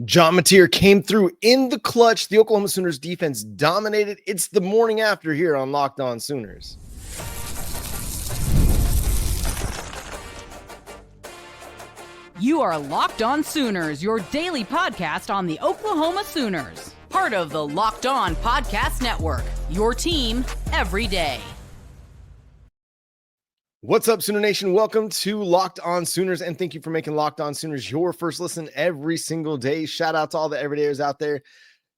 John Mateer came through in the clutch. The Oklahoma Sooners defense dominated. It's the morning after here on Locked On Sooners. You are Locked On Sooners, your daily podcast on the Oklahoma Sooners. Part of the Locked On Podcast Network, your team every day. What's up, Sooner Nation? Welcome to Locked On Sooners, and thank you for making Locked On Sooners your first listen every single day. Shout out to all the everydayers out there.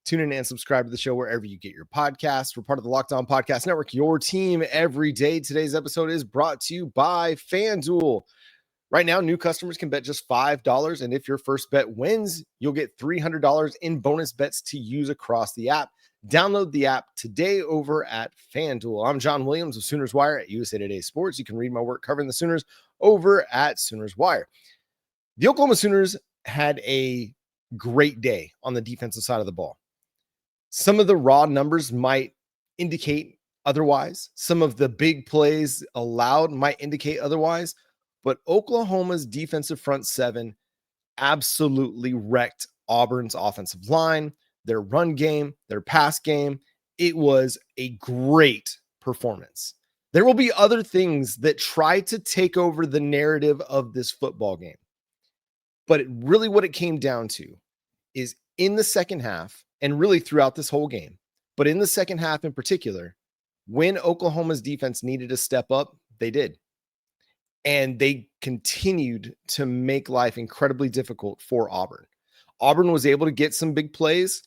Tune in and subscribe to the show wherever you get your podcasts. We're part of the Locked On Podcast Network, your team every day. Today's episode is brought to you by FanDuel. Right now, new customers can bet just $5, and if your first bet wins, you'll get $300 in bonus bets to use across the app. Download the app today over at FanDuel. I'm John Williams of Sooners Wire at USA Today Sports. You can read my work covering the Sooners over at Sooners Wire. The Oklahoma Sooners had a great day on the defensive side of the ball. Some of the raw numbers might indicate otherwise. Some of the big plays allowed might indicate otherwise. But Oklahoma's defensive front seven absolutely wrecked Auburn's offensive line, their run game, their pass game. It was a great performance. There will be other things that try to take over the narrative of this football game. But really what it came down to is in the second half, and really throughout this whole game, but in the second half in particular, when Oklahoma's defense needed to step up, they did. And they continued to make life incredibly difficult for Auburn. Auburn was able to get some big plays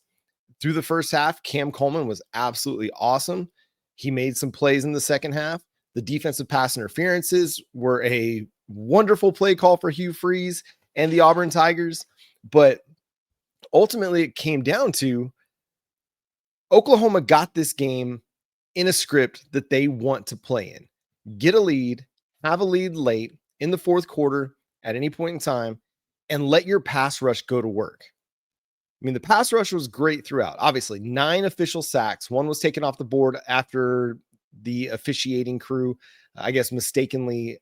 through the first half. Cam Coleman was absolutely awesome. He made some plays in the second half. The defensive pass interferences were a wonderful play call for Hugh Freeze and the Auburn Tigers. But ultimately, it came down to Oklahoma got this game in a script that they want to play in. Get a lead, have a lead late in the fourth quarter at any point in time, and let your pass rush go to work. I mean, the pass rush was great throughout. Obviously, 9 official sacks. One was taken off the board after the officiating crew, I guess, mistakenly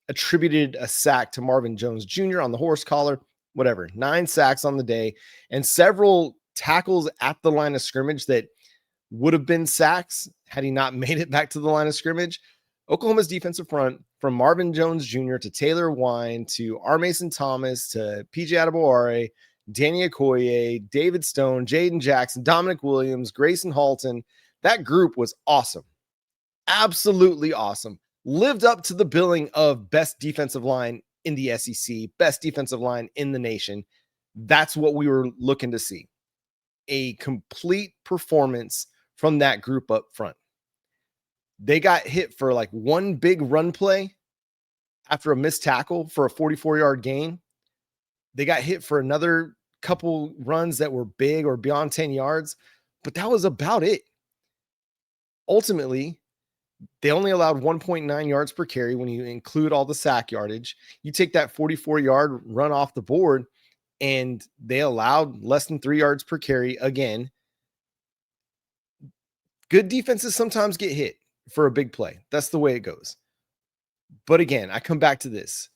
attributed a sack to Marvin Jones Jr. on the horse collar. Whatever. 9 sacks on the day and several tackles at the line of scrimmage that would have been sacks had he not made it back to the line of scrimmage. Oklahoma's defensive front, from Marvin Jones Jr. to Taylor Wine to R. Mason Thomas to PJ Adebaware, Danny Okoye, David Stone, Jayden Jackson, Dominic Williams, Grayson Halton. That group was awesome. Absolutely awesome. Lived up to the billing of best defensive line in the SEC, best defensive line in the nation. That's what we were looking to see. A complete performance from that group up front. They got hit for like one big run play after a missed tackle for a 44-yard gain. They got hit for another couple runs that were big or beyond 10 yards, but that was about it. Ultimately, they only allowed 1.9 yards per carry when you include all the sack yardage. You take that 44-yard run off the board, and they allowed less than 3 yards per carry again. Good defenses sometimes get hit for a big play. That's the way it goes. But again, I come back to this.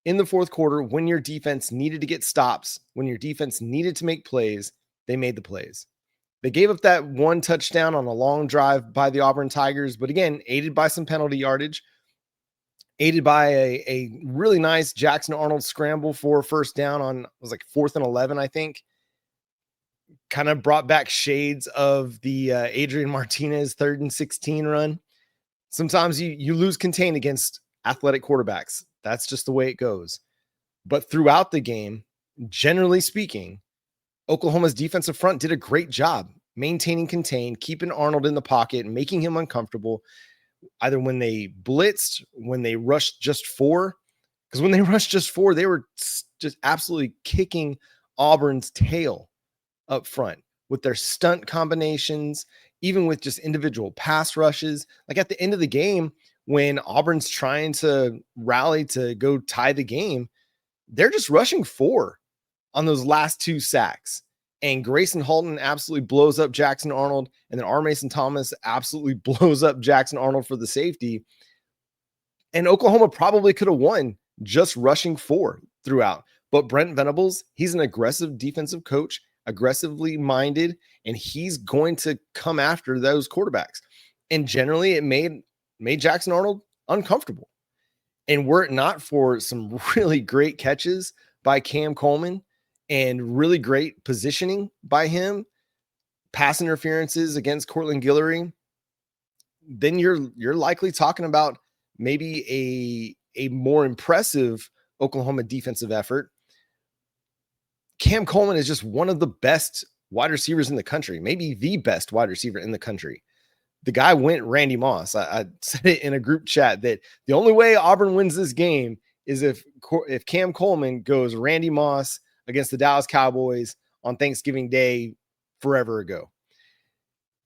In the fourth quarter, when your defense needed to get stops, when your defense needed to make plays, they made the plays. They gave up that one touchdown on a long drive by the Auburn Tigers, but again, aided by some penalty yardage, aided by a really nice Jackson Arnold scramble for first down on, it was like 4th and 11, I think. Kind of brought back shades of the Adrian Martinez 3rd and 16 run. Sometimes you lose contain against athletic quarterbacks. That's just the way it goes. But throughout the game, generally speaking, Oklahoma's defensive front did a great job maintaining contain, keeping Arnold in the pocket, making him uncomfortable, either when they blitzed, when they rushed just 4. Because when they rushed just 4, they were just absolutely kicking Auburn's tail up front with their stunt combinations, even with just individual pass rushes. Like at the end of the game, when Auburn's trying to rally to go tie the game, they're just rushing 4 on those last 2 sacks. And Grayson Halton absolutely blows up Jackson Arnold. And then R. Mason Thomas absolutely blows up Jackson Arnold for the safety. And Oklahoma probably could have won just rushing 4 throughout. But Brent Venables, he's an aggressive defensive coach, aggressively minded, and he's going to come after those quarterbacks. And generally, it made Jackson Arnold uncomfortable. And were it not for some really great catches by Cam Coleman and really great positioning by him, pass interferences against Courtland Guillory, then you're likely talking about maybe a more impressive Oklahoma defensive effort. Cam Coleman is just one of the best wide receivers in the country, maybe the best wide receiver in the country. The guy went Randy Moss. I said it in a group chat that the only way Auburn wins this game is if Cam Coleman goes Randy Moss against the Dallas Cowboys on Thanksgiving Day forever ago.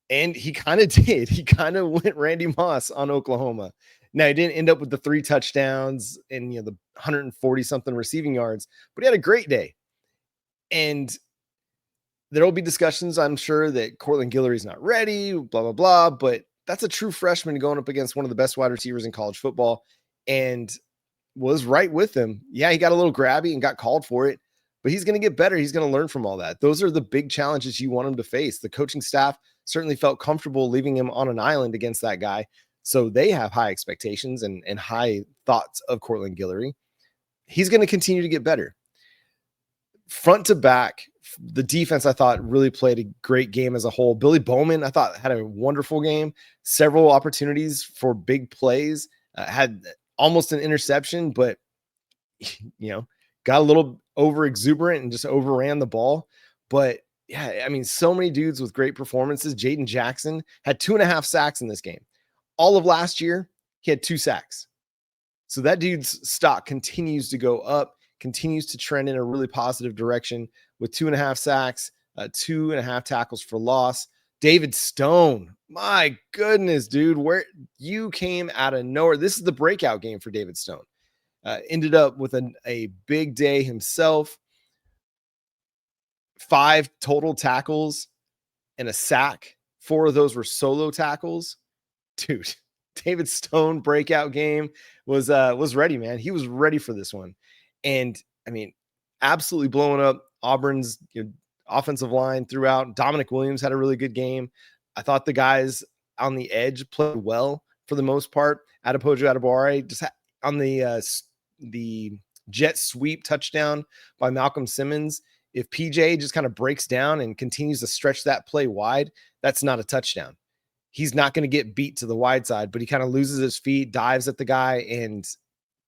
And he kind of did. He kind of went Randy Moss on Oklahoma. Now, he didn't end up with the 3 touchdowns and the 140-something receiving yards, but he had a great day. And there will be discussions, I'm sure, that Courtland Guillory is not ready, blah, blah, blah. But that's a true freshman going up against one of the best wide receivers in college football and was right with him. Yeah, he got a little grabby and got called for it, but he's going to get better. He's going to learn from all that. Those are the big challenges you want him to face. The coaching staff certainly felt comfortable leaving him on an island against that guy. So they have high expectations and high thoughts of Courtland Guillory. He's going to continue to get better. Front to back, the defense, I thought, really played a great game as a whole. Billy Bowman, I thought, had a wonderful game. Several opportunities for big plays. Had almost an interception, but, got a little over exuberant and just overran the ball. But, yeah, I mean, so many dudes with great performances. Jayden Jackson had 2.5 sacks in this game. All of last year, he had 2 sacks. So that dude's stock continues to go up, continues to trend in a really positive direction with 2.5 sacks, 2.5 tackles for loss. David Stone, my goodness, dude, where you came out of nowhere. This is the breakout game for David Stone. Ended up with a big day himself. 5 total tackles and a sack. 4 of those were solo tackles. Dude, David Stone breakout game was ready, man. He was ready for this one. And I mean, absolutely blowing up Auburn's offensive line throughout. Dominic Williams had a really good game. I thought the guys on the edge played well for the most part. Adepoju Adebawore just on the jet sweep touchdown by Malcolm Simmons. If PJ just kind of breaks down and continues to stretch that play wide, that's not a touchdown. He's not going to get beat to the wide side, but he kind of loses his feet, dives at the guy, and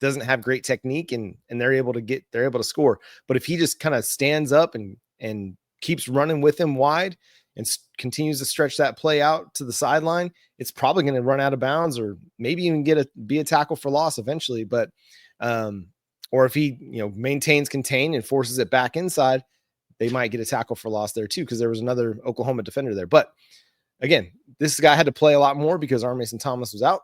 doesn't have great technique, and they're able to score. But if he just kind of stands up and keeps running with him wide and continues to stretch that play out to the sideline, it's probably going to run out of bounds or maybe even be a tackle for loss eventually. But or if he maintains contain and forces it back inside, they might get a tackle for loss there too, because there was another Oklahoma defender there. But again, this guy had to play a lot more because Mason Thomas was out.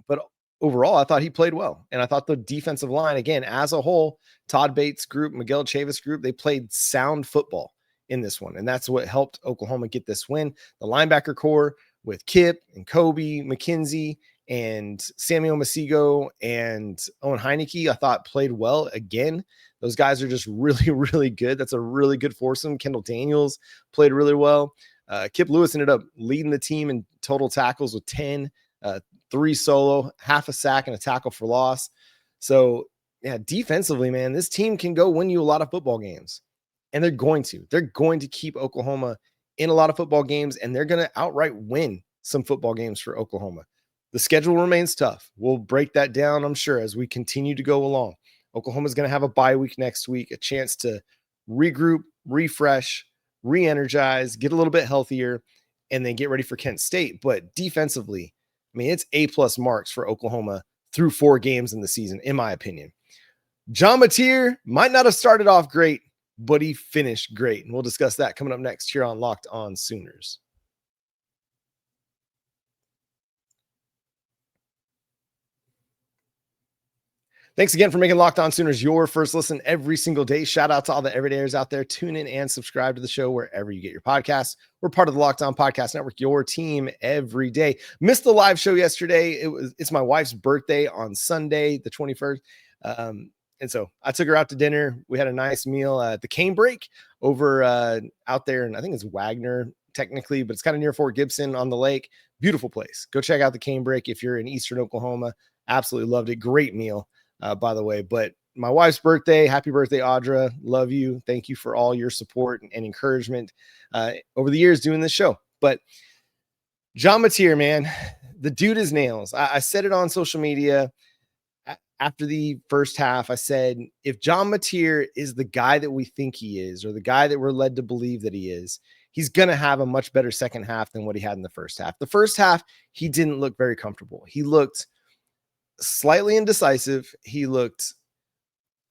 But overall, I thought he played well. And I thought the defensive line, again, as a whole, Todd Bates group, Miguel Chavis group, they played sound football in this one. And that's what helped Oklahoma get this win. The linebacker core with Kip and Kobe McKenzie and Samuel Masigo and Owen Heineke, I thought played well again. Those guys are just really, really good. That's a really good foursome. Kendall Daniels played really well. Kip Lewis ended up leading the team in total tackles with 10, 3 solo, half a sack, and a tackle for loss. So, yeah, defensively, man, this team can go win you a lot of football games. And they're going to. They're going to keep Oklahoma in a lot of football games, and they're going to outright win some football games for Oklahoma. The schedule remains tough. We'll break that down, I'm sure, as we continue to go along. Oklahoma's going to have a bye week next week, a chance to regroup, refresh, re-energize, get a little bit healthier, and then get ready for Kent State. But defensively, I mean, it's A+ marks for Oklahoma through 4 games in the season, in my opinion. John Mateer might not have started off great, but he finished great. And we'll discuss that coming up next here on Locked On Sooners. Thanks again for making Locked On Sooners your first listen every single day. Shout out to all the everydayers out there. Tune in and subscribe to the show wherever you get your podcasts. We're part of the Locked On Podcast Network, your team every day. Missed the live show yesterday. It's my wife's birthday on Sunday, the 21st. And so I took her out to dinner. We had a nice meal at the Cane Break over out there. And I think it's Wagner technically, but it's kind of near Fort Gibson on the lake. Beautiful place. Go check out the Cane Break if you're in Eastern Oklahoma. Absolutely loved it. Great meal, by the way. But my wife's birthday, happy birthday, Audra. Love you. Thank you for all your support and encouragement over the years doing this show. But John Mateer, man, the dude is nails. I said it on social media after the first half. I said, if John Mateer is the guy that we think he is, or the guy that we're led to believe that he is, he's going to have a much better second half than what he had in the first half. The first half, he didn't look very comfortable. He looked slightly indecisive. He looked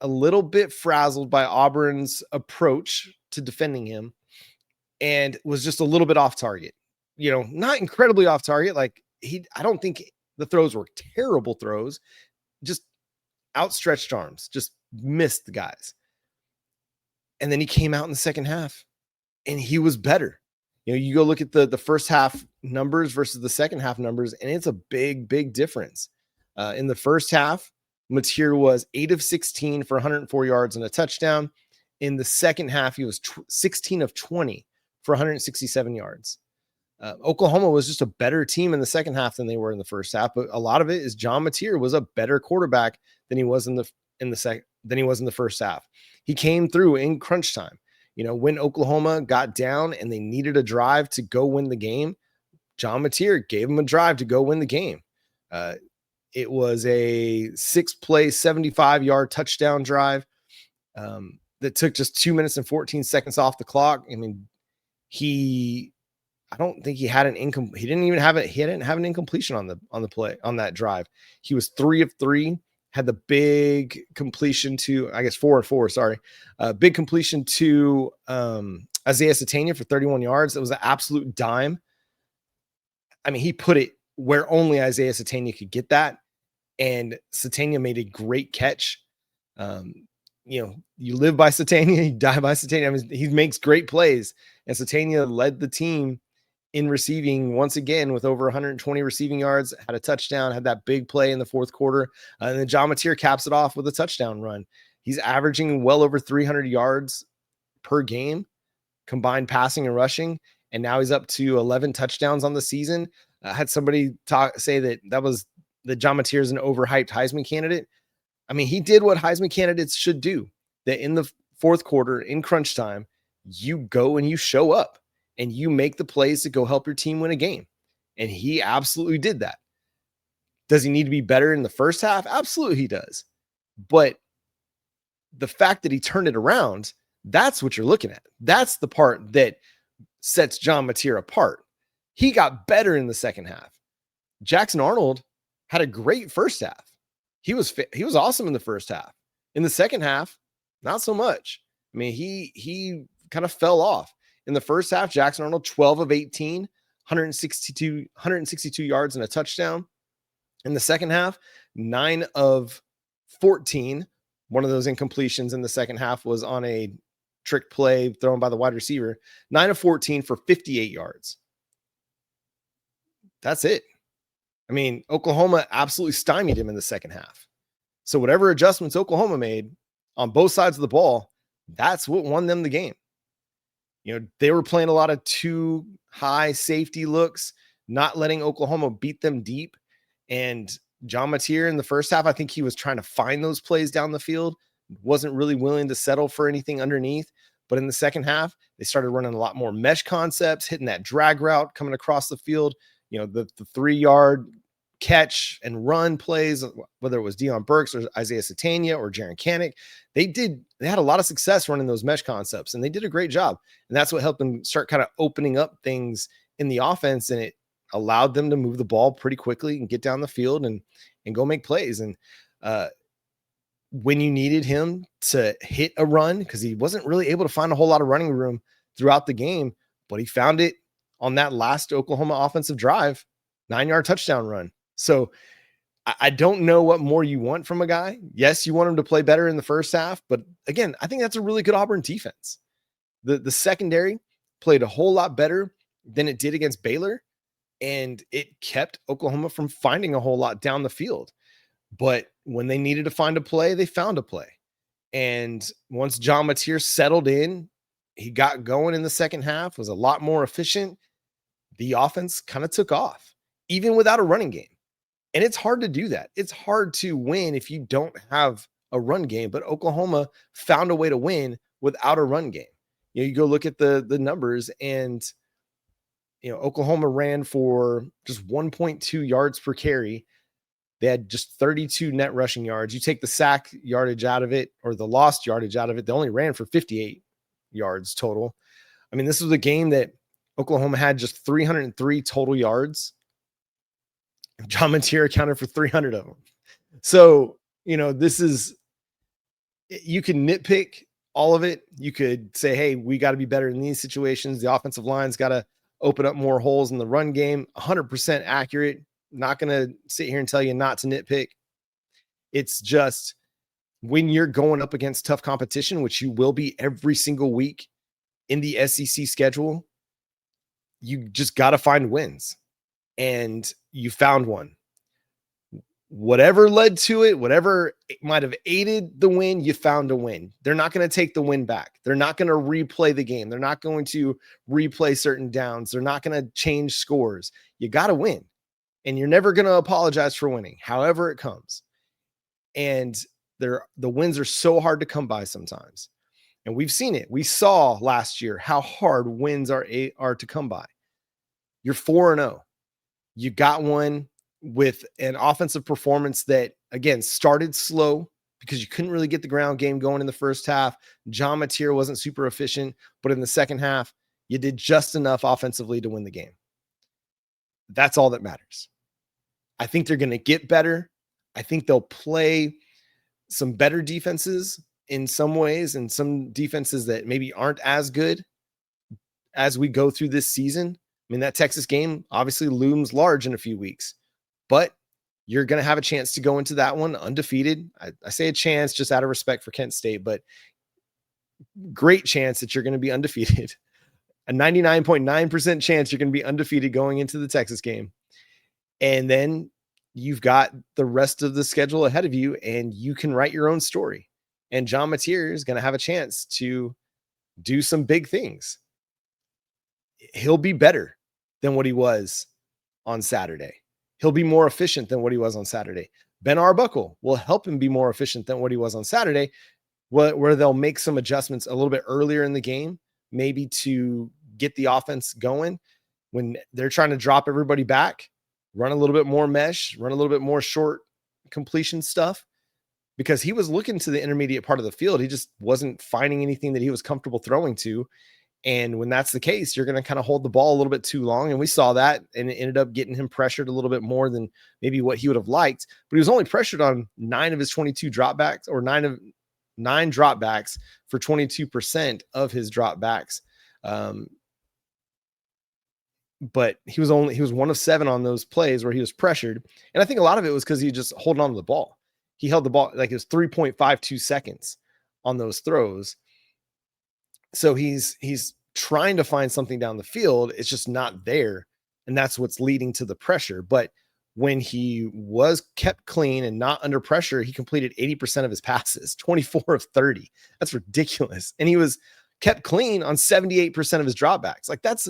a little bit frazzled by Auburn's approach to defending him, and was just a little bit off target. Not incredibly off target. Like I don't think the throws were terrible throws, just outstretched arms, just missed the guys. And then he came out in the second half and he was better. You go look at the first half numbers versus the second half numbers, and it's a big, big difference. In the first half, Mateer was 8 of 16 for 104 yards and a touchdown. In the second half, he was 16 of 20 for 167 yards. Oklahoma was just a better team in the second half than they were in the first half, but a lot of it is John Mateer was a better quarterback than he was in the first half. He came through in crunch time. When Oklahoma got down and they needed a drive to go win the game, John Mateer gave them a drive to go win the game. It was a 6-play, 75-yard touchdown drive that took just 2 minutes and 14 seconds off the clock. I mean, I don't think he had an he didn't have an incompletion on the play on that drive. He was 3 of 3, had the big completion to, I guess 4 of 4, sorry. Big completion to Isaiah Sategna for 31 yards. That was an absolute dime. I mean, he put it where only Isaiah Sategna could get that. And Sategna made a great catch. You live by Sategna, you die by Sategna. I mean, he makes great plays. And Sategna led the team in receiving once again with over 120 receiving yards, had a touchdown, had that big play in the fourth quarter. And then John Mateer caps it off with a touchdown run. He's averaging well over 300 yards per game, combined passing and rushing. And now he's up to 11 touchdowns on the season. I had somebody say that John Mateer is an overhyped Heisman candidate. I mean, he did what Heisman candidates should do, that in the fourth quarter, in crunch time, you go and you show up and you make the plays to go help your team win a game. And he absolutely did that. Does he need to be better in the first half? Absolutely he does. But the fact that he turned it around, that's what you're looking at. That's the part that sets John Mateer apart. He got better in the second half. Jackson Arnold had a great first half. He was awesome in the first half. In the second half, not so much. I mean, he kind of fell off. In the first half, Jackson Arnold, 12 of 18, 162 yards and a touchdown. In the second half, 9 of 14. One of those incompletions in the second half was on a trick play thrown by the wide receiver. 9 of 14 for 58 yards. That's it. I mean, Oklahoma absolutely stymied him in the second half. So whatever adjustments Oklahoma made on both sides of the ball, that's what won them the game. They were playing a lot of too high safety looks, not letting Oklahoma beat them deep. And John Mateer in the first half, I think he was trying to find those plays down the field, wasn't really willing to settle for anything underneath. But in the second half, they started running a lot more mesh concepts, hitting that drag route, coming across the field. The 3-yard catch and run plays, whether it was Deion Burks or Isaiah Sategna or Jaron Kanik, they had a lot of success running those mesh concepts, and they did a great job. And that's what helped them start kind of opening up things in the offense, and it allowed them to move the ball pretty quickly and get down the field and go make plays. And when you needed him to hit a run, because he wasn't really able to find a whole lot of running room throughout the game, but he found it on that last Oklahoma offensive drive, 9-yard touchdown run. So I don't know what more you want from a guy. Yes, you want him to play better in the first half, but again, I think that's a really good Auburn defense. The secondary played a whole lot better than it did against Baylor, and it kept Oklahoma from finding a whole lot down the field. But when they needed to find a play, they found a play. And once John Mateer settled in, he got going in the second half, was a lot more efficient. The offense kind of took off, even without a running game. And it's hard to do that. It's hard to win if you don't have a run game, but Oklahoma found a way to win without a run game. You go look at the numbers, and Oklahoma ran for just 1.2 yards per carry. They had just 32 net rushing yards. You take the sack yardage out of it, or the lost yardage out of it, they only ran for 58 yards total. I mean, this was a game that Oklahoma had just 303 total yards. John Mateer accounted for 300 of them. So, this is, you can nitpick all of it. You could say, hey, we got to be better in these situations. The offensive line's got to open up more holes in the run game. 100% accurate. Not going to sit here and tell you not to nitpick. It's just when you're going up against tough competition, which you will be every single week in the SEC schedule, you just got to find wins. And you found one. Whatever led to it, whatever might have aided the win, you found a win. They're not going to take the win back. They're not going to replay the game. They're not going to replay certain downs. They're not going to change scores. You got to win. And you're never going to apologize for winning, however it comes. And the wins are so hard to come by sometimes. And we've seen it. We saw last year how hard wins are to come by. You're 4-0. You got one with an offensive performance that, again, started slow because you couldn't really get the ground game going in the first half. John Mateer wasn't super efficient, but in the second half, you did just enough offensively to win the game. That's all that matters. I think they're going to get better. I think they'll play some better defenses in some ways, and some defenses that maybe aren't as good as we go through this season. I mean, that Texas game obviously looms large in a few weeks, but you're going to have a chance to go into that one undefeated. I say a chance just out of respect for Kent State, but great chance that you're going to be undefeated. A 99.9% chance you're going to be undefeated going into the Texas game. And then you've got the rest of the schedule ahead of you, and you can write your own story. And John Mateer is going to have a chance to do some big things. He'll be better than what he was on Saturday. He'll be more efficient than what he was on Saturday. Ben Arbuckle will help him be more efficient than what he was on Saturday, where they'll make some adjustments a little bit earlier in the game, maybe to get the offense going. When they're trying to drop everybody back, run a little bit more mesh, run a little bit more short completion stuff, because he was looking to the intermediate part of the field. He just wasn't finding anything that he was comfortable throwing to. And when that's the case, you're going to kind of hold the ball a little bit too long. And we saw that, and it ended up getting him pressured a little bit more than maybe what he would have liked. But he was only pressured on 9 of his 22 dropbacks, or 9 dropbacks for 22% of his dropbacks. But he was 1 of 7 on those plays where he was pressured. And I think a lot of it was because he just holding on to the ball. He held the ball like it was 3.52 seconds on those throws. So he's trying to find something down the field. It's just not there. And that's what's leading to the pressure. But when he was kept clean and not under pressure, he completed 80% of his passes, 24 of 30. That's ridiculous. And he was kept clean on 78% of his dropbacks. Like, that's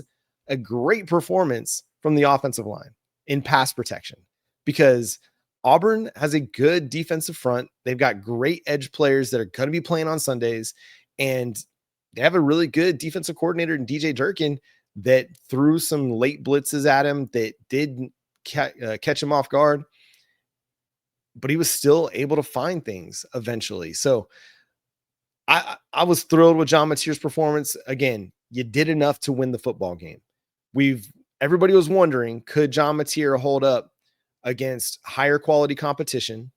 a great performance from the offensive line in pass protection, because Auburn has a good defensive front. They've got great edge players that are going to be playing on Sundays, and they have a really good defensive coordinator in DJ Durkin that threw some late blitzes at him that did catch him off guard, but he was still able to find things eventually. So I was thrilled with John Mateer's performance. Again, you did enough to win the football game. Everybody was wondering, could John Mateer hold up against higher quality competition?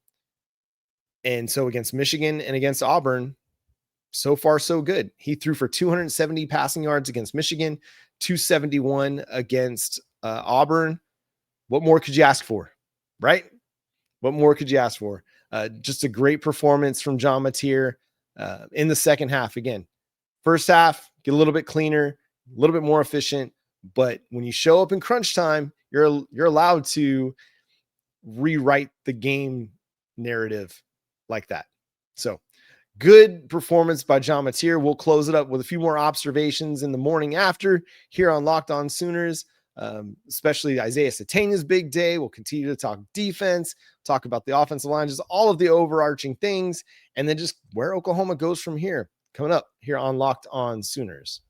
And so against Michigan and against Auburn, so far, so good. He threw for 270 passing yards against Michigan, 271 against Auburn. What more could you ask for, right? What more could you ask for? Just a great performance from John Mateer in the second half. Again, first half, get a little bit cleaner, a little bit more efficient. But when you show up in crunch time, you're allowed to rewrite the game narrative like that. So good performance by John Mateer. We'll close it up with a few more observations in the morning after here on Locked On Sooners, especially Isaiah Sategna's big day. We'll continue to talk defense, talk about the offensive line, just all of the overarching things, and then just where Oklahoma goes from here. Coming up here on Locked On Sooners.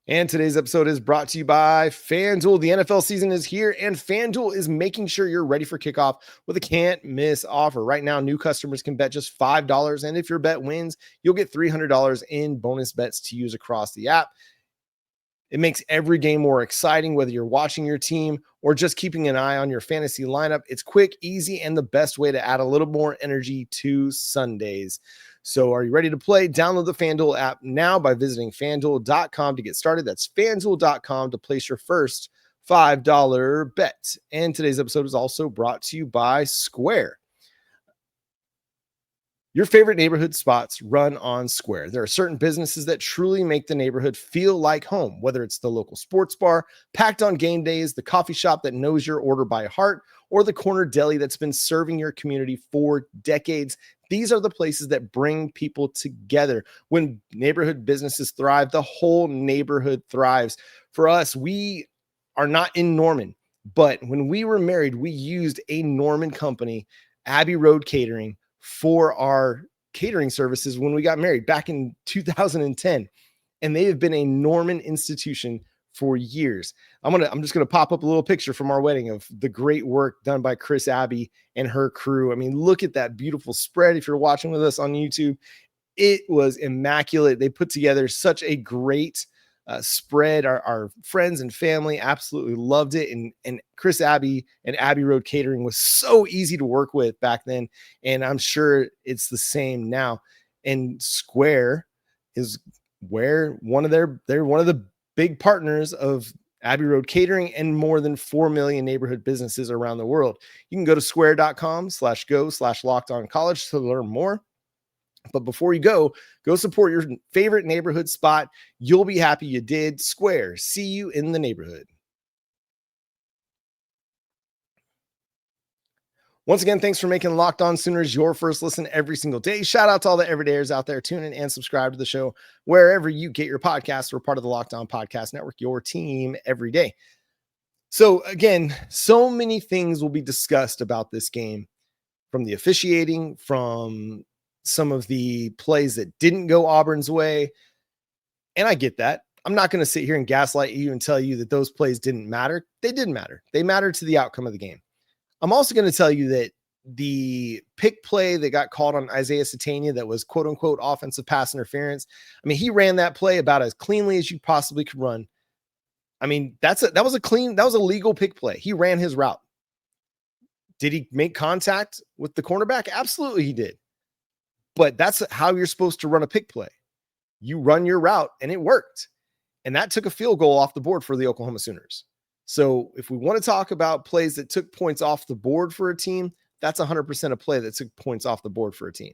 And today's episode is brought to you by FanDuel. The NFL season is here, and FanDuel is making sure you're ready for kickoff with a can't-miss offer. Right now, new customers can bet just $5, and if your bet wins, you'll get $300 in bonus bets to use across the app. It makes every game more exciting, whether you're watching your team or just keeping an eye on your fantasy lineup. It's quick, easy, and the best way to add a little more energy to Sundays. So are you ready to play? Download the FanDuel app now by visiting FanDuel.com to get started. That's FanDuel.com to place your first $5 bet. And today's episode is also brought to you by Square. Your favorite neighborhood spots run on Square. There are certain businesses that truly make the neighborhood feel like home, whether it's the local sports bar, packed on game days, the coffee shop that knows your order by heart, or the corner deli that's been serving your community for decades. These are the places that bring people together. When neighborhood businesses thrive, the whole neighborhood thrives. For us, we are not in Norman, but when we were married, we used a Norman company, Abbey Road Catering, for our catering services when we got married back in 2010. And they have been a Norman institution for years. I'm just gonna pop up a little picture from our wedding of the great work done by Chris Abbey and her crew. I mean, look at that beautiful spread. If you're watching with us on YouTube, it was immaculate. They put together such a great spread. Our friends and family absolutely loved it. And Chris Abbey and Abbey Road Catering was so easy to work with back then. And I'm sure it's the same now. And Square is where they're one of the big partners of Abbey Road Catering and more than 4 million neighborhood businesses around the world. You can go to square.com/go/lockedoncollege to learn more. But before you go support your favorite neighborhood spot. You'll be happy you did. Square, see you in the neighborhood. Once again, thanks for making Locked On Sooners your first listen every single day. Shout out to all the everydayers out there. Tune in and subscribe to the show wherever you get your podcasts. We're part of the Locked On Podcast Network, your team every day. So again, so many things will be discussed about this game, from the officiating, from some of the plays that didn't go Auburn's way. And I get that. I'm not going to sit here and gaslight you and tell you that those plays didn't matter. They did matter. They mattered to the outcome of the game. I'm also going to tell you that the pick play that got called on Isaiah Sategna that was quote unquote offensive pass interference. I mean, he ran that play about as cleanly as you possibly could run. I mean, that was a legal pick play. He ran his route. Did he make contact with the cornerback? Absolutely he did. But that's how you're supposed to run a pick play. You run your route and it worked. And that took a field goal off the board for the Oklahoma Sooners. So if we want to talk about plays that took points off the board for a team, that's 100% a play that took points off the board for a team.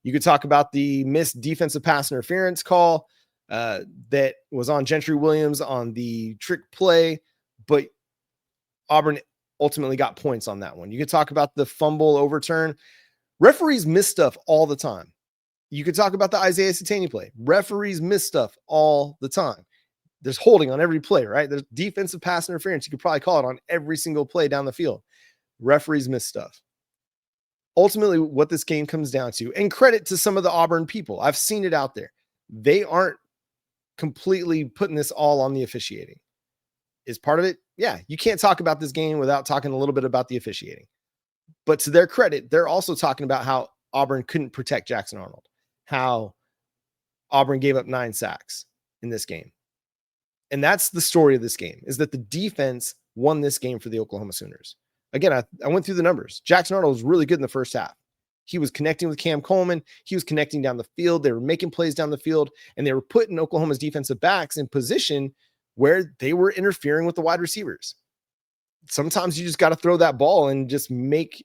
You could talk about the missed defensive pass interference call that was on Gentry Williams on the trick play, but Auburn ultimately got points on that one. You could talk about the fumble overturn. Referees miss stuff all the time. You could talk about the Isaiah Sategna play. Referees miss stuff all the time. There's holding on every play, right? There's defensive pass interference. You could probably call it on every single play down the field. Referees miss stuff. Ultimately, what this game comes down to, and credit to some of the Auburn people, I've seen it out there. They aren't completely putting this all on the officiating. Is part of it? Yeah, you can't talk about this game without talking a little bit about the officiating. But to their credit, they're also talking about how Auburn couldn't protect Jackson Arnold, how Auburn gave up 9 sacks in this game. And that's the story of this game, is that the defense won this game for the Oklahoma Sooners. Again, I went through the numbers. Jackson Arnold was really good in the first half. He was connecting with Cam Coleman. He was connecting down the field. They were making plays down the field, and they were putting Oklahoma's defensive backs in position where they were interfering with the wide receivers. Sometimes you just got to throw that ball and just make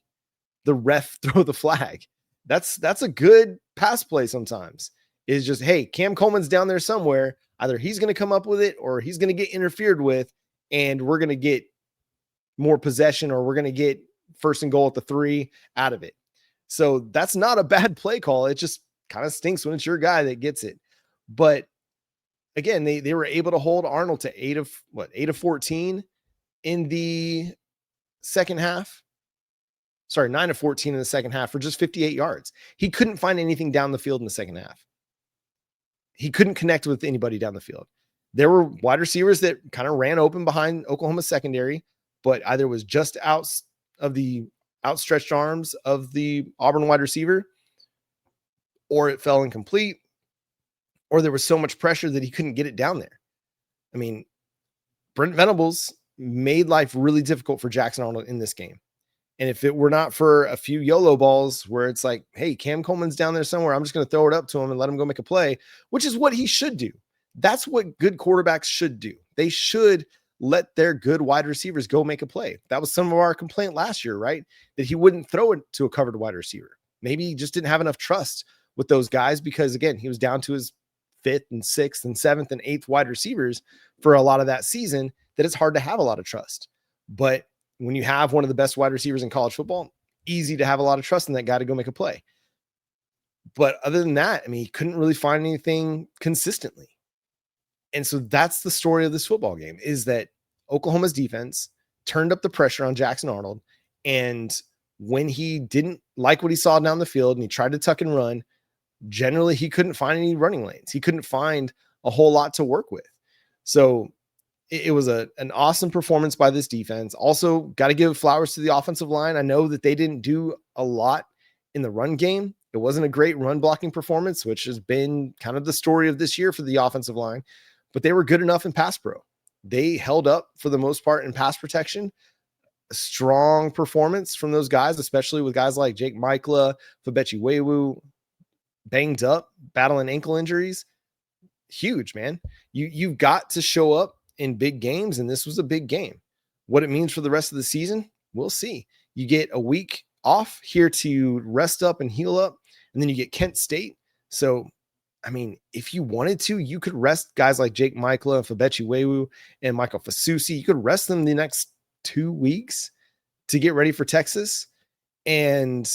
the ref throw the flag. That's a good pass play sometimes. Is just, hey, Cam Coleman's down there somewhere. Either he's going to come up with it or he's going to get interfered with, and we're going to get more possession, or we're going to get first and goal at the 3 out of it. So that's not a bad play call. It just kind of stinks when it's your guy that gets it. But again, they were able to hold Arnold to 8 of 14 in the second half. Sorry, 9 of 14 in the second half for just 58 yards. He couldn't find anything down the field in the second half. He couldn't connect with anybody down the field. There were wide receivers that kind of ran open behind Oklahoma's secondary, but either was just out of the outstretched arms of the Auburn wide receiver, or it fell incomplete, or there was so much pressure that he couldn't get it down there. I mean, Brent Venables made life really difficult for Jackson Arnold in this game. And if it were not for a few YOLO balls where it's like, hey, Cam Coleman's down there somewhere, I'm just going to throw it up to him and let him go make a play, which is what he should do. That's what good quarterbacks should do. They should let their good wide receivers go make a play. That was some of our complaint last year, right? That he wouldn't throw it to a covered wide receiver. Maybe he just didn't have enough trust with those guys because, again, he was down to his 5th and 6th and 7th and 8th wide receivers for a lot of that season, that it's hard to have a lot of trust. But when you have one of the best wide receivers in college football, easy to have a lot of trust in that guy to go make a play. But other than that, I mean, he couldn't really find anything consistently. And so that's the story of this football game, is that Oklahoma's defense turned up the pressure on Jackson Arnold. And when he didn't like what he saw down the field and he tried to tuck and run, generally he couldn't find any running lanes. He couldn't find a whole lot to work with. So it was an awesome performance by this defense. Also, got to give flowers to the offensive line. I know that they didn't do a lot in the run game. It wasn't a great run blocking performance, which has been kind of the story of this year for the offensive line, but they were good enough in pass pro. They held up for the most part in pass protection. A strong performance from those guys, especially with guys like Jake Michla, Fabechi Wewu, banged up, battling ankle injuries. Huge, man. You've got to show up in big games, and this was a big game. What it means for the rest of the season, we'll see. You get a week off here to rest up and heal up, and then you get Kent State. So, I mean, if you wanted to, you could rest guys like Jake Michla, Fabechi Wewu, and Michael Fasusi. You could rest them the next 2 weeks to get ready for Texas. And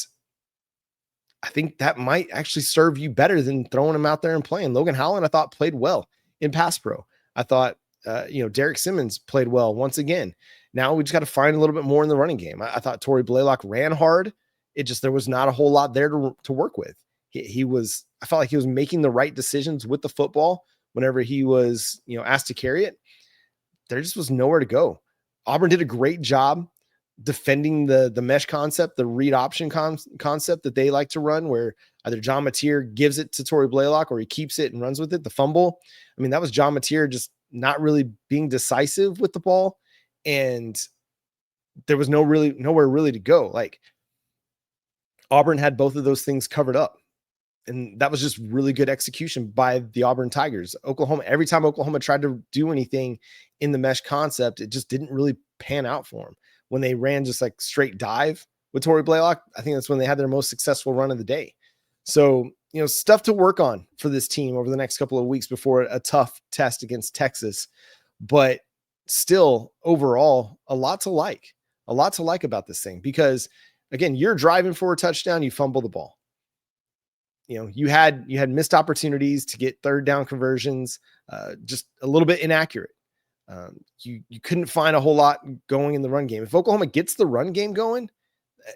I think that might actually serve you better than throwing them out there and playing. Logan Howland, I thought, played well in pass pro. I thought, Derek Simmons played well once again. Now we just got to find a little bit more in the running game. I thought Torrey Blaylock ran hard. There was not a whole lot there to work with. I felt like he was making the right decisions with the football whenever he was, asked to carry it. There just was nowhere to go. Auburn did a great job defending the mesh concept, the read option concept that they like to run, where either John Mateer gives it to Torrey Blaylock or he keeps it and runs with it. The fumble, I mean, that was John Mateer just not really being decisive with the ball, and there was nowhere really to go. Like, Auburn had both of those things covered up, and that was just really good execution by the Auburn Tigers. Every time Oklahoma tried to do anything in the mesh concept, it just didn't really pan out for them. When they ran just like straight dive with Torrey Blaylock, I think that's when they had their most successful run of the day. So, stuff to work on for this team over the next couple of weeks before a tough test against Texas. But still, overall, a lot to like about this thing, because again, you're driving for a touchdown, you fumble the ball. You had missed opportunities to get third down conversions, just a little bit inaccurate. You couldn't find a whole lot going in the run game. If Oklahoma gets the run game going,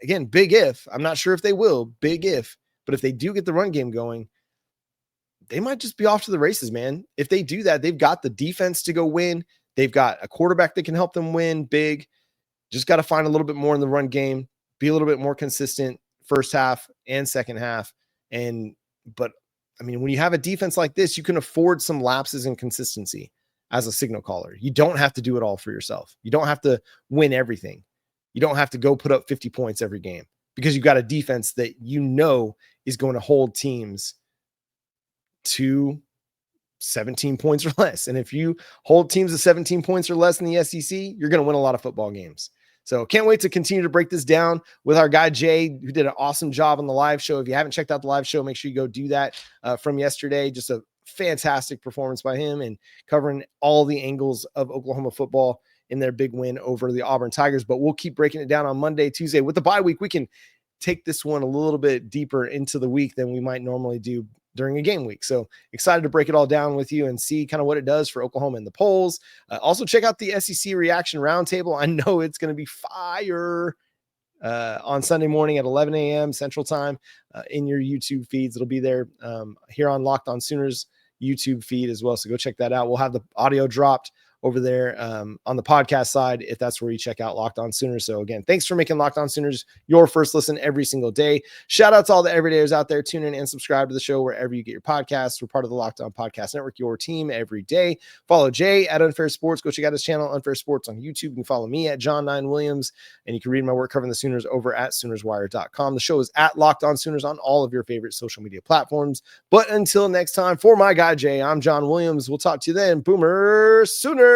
again, big if, I'm not sure if they will, big if, but if they do get the run game going, they might just be off to the races, man. If they do that, they've got the defense to go win. They've got a quarterback that can help them win big. Just got to find a little bit more in the run game, be a little bit more consistent first half and second half. But I mean, when you have a defense like this, you can afford some lapses in consistency as a signal caller. You don't have to do it all for yourself. You don't have to win everything. You don't have to go put up 50 points every game, because you've got a defense that is going to hold teams to 17 points or less. And if you hold teams to 17 points or less in the SEC, you're going to win a lot of football games. So can't wait to continue to break this down with our guy, Jay, who did an awesome job on the live show. If you haven't checked out the live show, make sure you go do that from yesterday. Just a fantastic performance by him and covering all the angles of Oklahoma football in their big win over the Auburn Tigers. But we'll keep breaking it down on Monday, Tuesday. With the bye week, we can take this one a little bit deeper into the week than we might normally do during a game week. So excited to break it all down with you and see kind of what it does for Oklahoma in the polls. Also check out the SEC reaction roundtable. I know it's going to be fire on Sunday morning at 11 a.m. Central Time in your YouTube feeds. It'll be there here on Locked On Sooners YouTube feed as well. So go check that out. We'll have the audio dropped over there on the podcast side, if that's where you check out Locked On Sooners. So again, thanks for making Locked On Sooners your first listen every single day. Shout out to all the everydayers out there. Tune in and subscribe to the show wherever you get your podcasts. We're part of the Locked On Podcast Network, your team every day. Follow Jay at Unfair Sports. Go check out his channel, Unfair Sports, on YouTube. You can follow me at John9Williams, and you can read my work covering the Sooners over at SoonersWire.com. The show is at Locked On Sooners on all of your favorite social media platforms. But until next time, for my guy Jay, I'm John Williams. We'll talk to you then. Boomer Sooners!